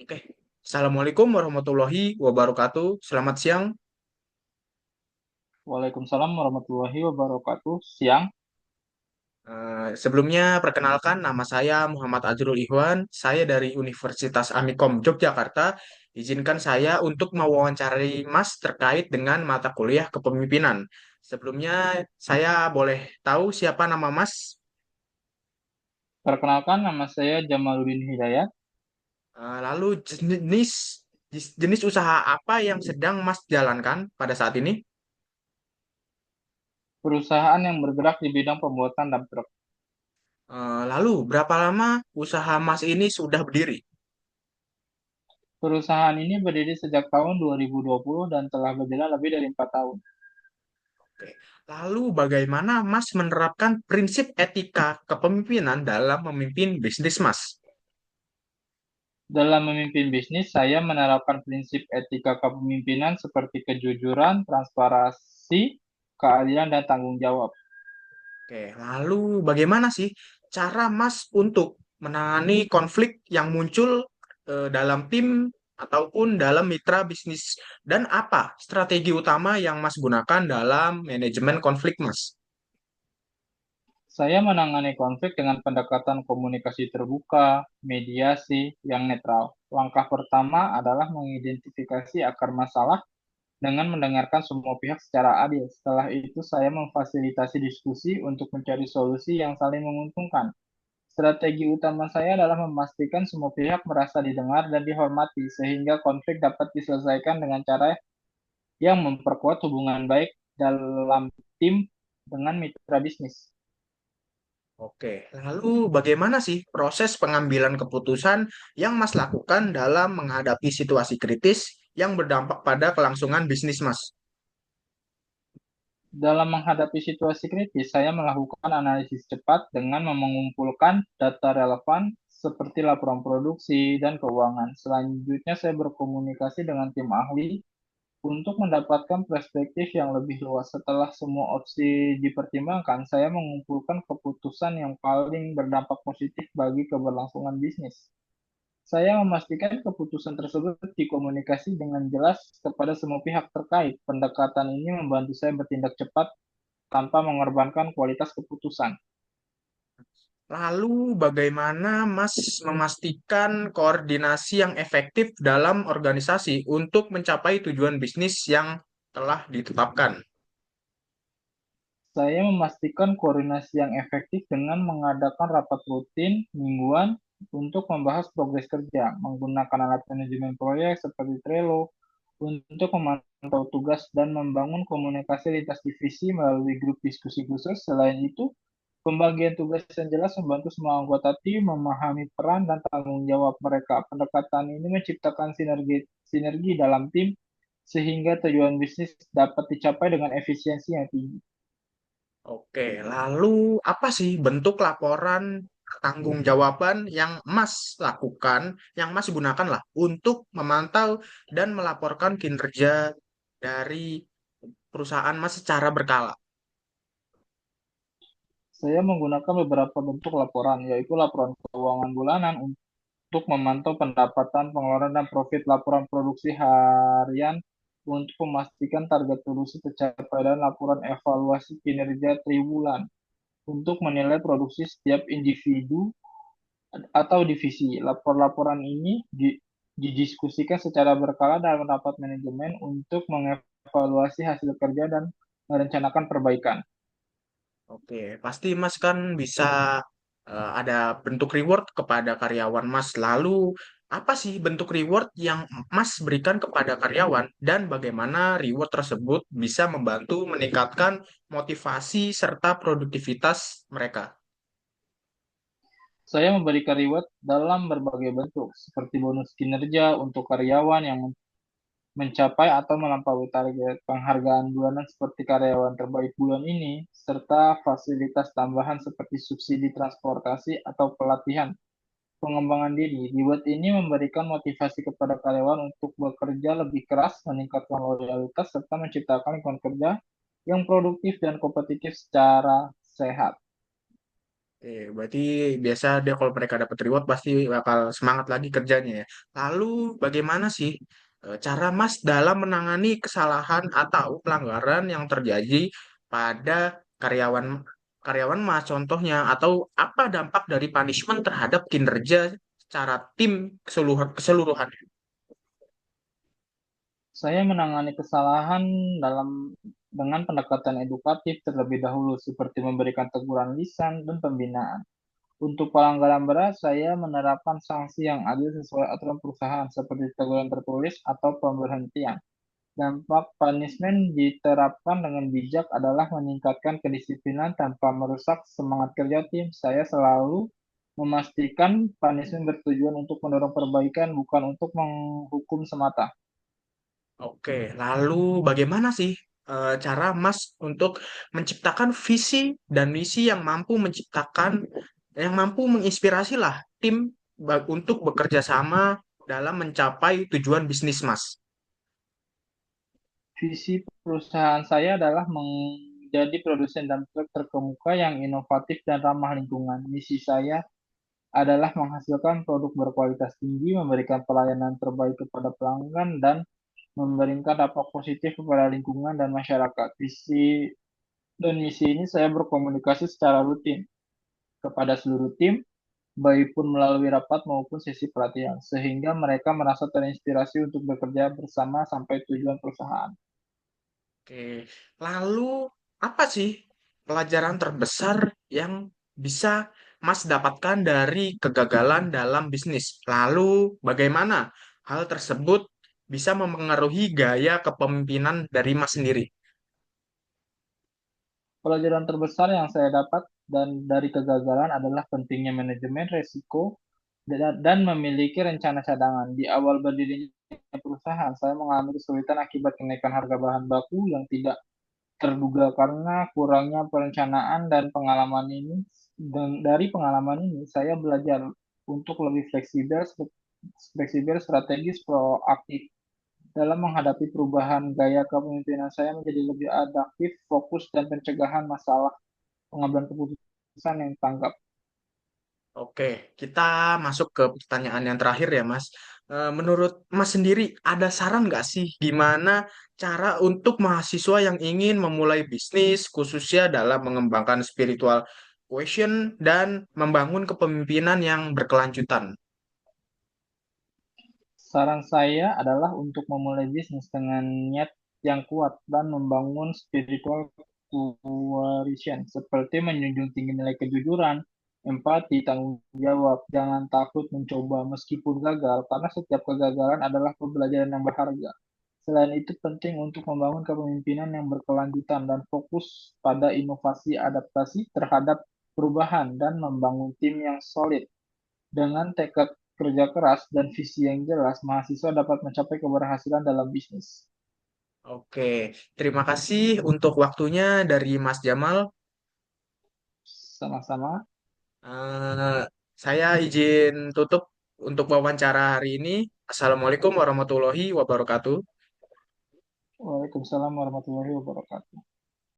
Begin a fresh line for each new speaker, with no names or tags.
Oke, Assalamualaikum warahmatullahi wabarakatuh. Selamat siang.
Waalaikumsalam warahmatullahi wabarakatuh. Siang,
Sebelumnya, perkenalkan nama saya Muhammad Azrul Ihwan. Saya dari Universitas Amikom Yogyakarta. Izinkan saya untuk mewawancarai Mas terkait dengan mata kuliah kepemimpinan. Sebelumnya, saya boleh tahu siapa nama Mas?
perkenalkan nama saya Jamaluddin Hidayat.
Lalu jenis usaha apa yang sedang Mas jalankan pada saat ini?
Perusahaan yang bergerak di bidang pembuatan dump truck.
Lalu, berapa lama usaha Mas ini sudah berdiri?
Perusahaan ini berdiri sejak tahun 2020 dan telah berjalan lebih dari 4 tahun.
Oke. Lalu bagaimana Mas menerapkan prinsip etika kepemimpinan dalam memimpin bisnis Mas?
Dalam memimpin bisnis, saya menerapkan prinsip etika kepemimpinan seperti kejujuran, transparansi, keadilan, dan tanggung jawab.
Oke, lalu bagaimana sih cara Mas untuk menangani konflik yang muncul dalam tim ataupun dalam mitra bisnis dan apa strategi utama yang Mas gunakan dalam manajemen konflik Mas?
Saya menangani konflik dengan pendekatan komunikasi terbuka, mediasi yang netral. Langkah pertama adalah mengidentifikasi akar masalah dengan mendengarkan semua pihak secara adil. Setelah itu, saya memfasilitasi diskusi untuk mencari solusi yang saling menguntungkan. Strategi utama saya adalah memastikan semua pihak merasa didengar dan dihormati, sehingga konflik dapat diselesaikan dengan cara yang memperkuat hubungan baik dalam tim dengan mitra bisnis.
Oke, lalu bagaimana sih proses pengambilan keputusan yang Mas lakukan dalam menghadapi situasi kritis yang berdampak pada kelangsungan bisnis Mas?
Dalam menghadapi situasi kritis, saya melakukan analisis cepat dengan mengumpulkan data relevan seperti laporan produksi dan keuangan. Selanjutnya, saya berkomunikasi dengan tim ahli untuk mendapatkan perspektif yang lebih luas. Setelah semua opsi dipertimbangkan, saya mengumpulkan keputusan yang paling berdampak positif bagi keberlangsungan bisnis. Saya memastikan keputusan tersebut dikomunikasi dengan jelas kepada semua pihak terkait. Pendekatan ini membantu saya bertindak cepat tanpa mengorbankan kualitas keputusan.
Lalu bagaimana Mas memastikan koordinasi yang efektif dalam organisasi untuk mencapai tujuan bisnis yang telah ditetapkan?
Saya memastikan koordinasi yang efektif dengan mengadakan rapat rutin mingguan untuk membahas progres kerja, menggunakan alat manajemen proyek seperti Trello untuk memantau tugas dan membangun komunikasi lintas divisi melalui grup diskusi khusus. Selain itu, pembagian tugas yang jelas membantu semua anggota tim memahami peran dan tanggung jawab mereka. Pendekatan ini menciptakan sinergi dalam tim sehingga tujuan bisnis dapat dicapai dengan efisiensi yang tinggi.
Oke, lalu apa sih bentuk laporan pertanggungjawaban yang Mas lakukan, yang Mas gunakan lah untuk memantau dan melaporkan kinerja dari perusahaan Mas secara berkala?
Saya menggunakan beberapa bentuk laporan, yaitu laporan keuangan bulanan untuk memantau pendapatan, pengeluaran, dan profit, laporan produksi harian untuk memastikan target produksi tercapai, dan laporan evaluasi kinerja triwulan untuk menilai produksi setiap individu atau divisi. Laporan ini didiskusikan secara berkala dalam rapat manajemen untuk mengevaluasi hasil kerja dan merencanakan perbaikan.
Oke, pasti Mas kan bisa ada bentuk reward kepada karyawan Mas. Lalu, apa sih bentuk reward yang Mas berikan kepada karyawan dan bagaimana reward tersebut bisa membantu meningkatkan motivasi serta produktivitas mereka?
Saya memberikan reward dalam berbagai bentuk, seperti bonus kinerja untuk karyawan yang mencapai atau melampaui target, penghargaan bulanan seperti karyawan terbaik bulan ini, serta fasilitas tambahan seperti subsidi transportasi atau pelatihan pengembangan diri. Reward ini memberikan motivasi kepada karyawan untuk bekerja lebih keras, meningkatkan loyalitas, serta menciptakan lingkungan kerja yang produktif dan kompetitif secara sehat.
Berarti biasa dia kalau mereka dapat reward pasti bakal semangat lagi kerjanya ya. Lalu bagaimana sih cara Mas dalam menangani kesalahan atau pelanggaran yang terjadi pada karyawan karyawan Mas contohnya atau apa dampak dari punishment terhadap kinerja secara tim keseluruhan?
Saya menangani kesalahan dalam dengan pendekatan edukatif terlebih dahulu, seperti memberikan teguran lisan dan pembinaan. Untuk pelanggaran berat, saya menerapkan sanksi yang adil sesuai aturan perusahaan, seperti teguran tertulis atau pemberhentian. Dampak punishment diterapkan dengan bijak adalah meningkatkan kedisiplinan tanpa merusak semangat kerja tim. Saya selalu memastikan punishment bertujuan untuk mendorong perbaikan, bukan untuk menghukum semata.
Oke, lalu bagaimana sih cara Mas untuk menciptakan visi dan misi yang mampu menginspirasi lah tim untuk bekerja sama dalam mencapai tujuan bisnis Mas?
Visi perusahaan saya adalah menjadi produsen dump truck terkemuka yang inovatif dan ramah lingkungan. Misi saya adalah menghasilkan produk berkualitas tinggi, memberikan pelayanan terbaik kepada pelanggan, dan memberikan dampak positif kepada lingkungan dan masyarakat. Visi dan misi ini saya berkomunikasi secara rutin kepada seluruh tim, baik pun melalui rapat maupun sesi pelatihan, sehingga mereka merasa terinspirasi untuk bekerja bersama sampai tujuan perusahaan.
Oke, lalu apa sih pelajaran terbesar yang bisa Mas dapatkan dari kegagalan dalam bisnis? Lalu bagaimana hal tersebut bisa mempengaruhi gaya kepemimpinan dari Mas sendiri?
Pelajaran terbesar yang saya dapat dan dari kegagalan adalah pentingnya manajemen risiko dan memiliki rencana cadangan. Di awal berdirinya perusahaan, saya mengalami kesulitan akibat kenaikan harga bahan baku yang tidak terduga karena kurangnya perencanaan dan pengalaman ini. Dan dari pengalaman ini, saya belajar untuk lebih fleksibel, strategis, proaktif dalam menghadapi perubahan. Gaya kepemimpinan saya menjadi lebih adaptif, fokus, dan pencegahan masalah pengambilan keputusan yang tanggap.
Oke, kita masuk ke pertanyaan yang terakhir ya, Mas. Menurut Mas sendiri, ada saran nggak sih gimana cara untuk mahasiswa yang ingin memulai bisnis, khususnya dalam mengembangkan spiritual quotient dan membangun kepemimpinan yang berkelanjutan?
Saran saya adalah untuk memulai bisnis dengan niat yang kuat dan membangun spiritual cohesion, seperti menjunjung tinggi nilai kejujuran, empati, tanggung jawab. Jangan takut mencoba meskipun gagal, karena setiap kegagalan adalah pembelajaran yang berharga. Selain itu, penting untuk membangun kepemimpinan yang berkelanjutan dan fokus pada inovasi adaptasi terhadap perubahan dan membangun tim yang solid. Dengan tekad kerja keras dan visi yang jelas, mahasiswa dapat mencapai keberhasilan dalam bisnis.
Oke, terima kasih untuk waktunya dari Mas Jamal.
Sama-sama.
Eh, saya izin tutup untuk wawancara hari ini. Assalamualaikum warahmatullahi wabarakatuh.
Waalaikumsalam warahmatullahi wabarakatuh.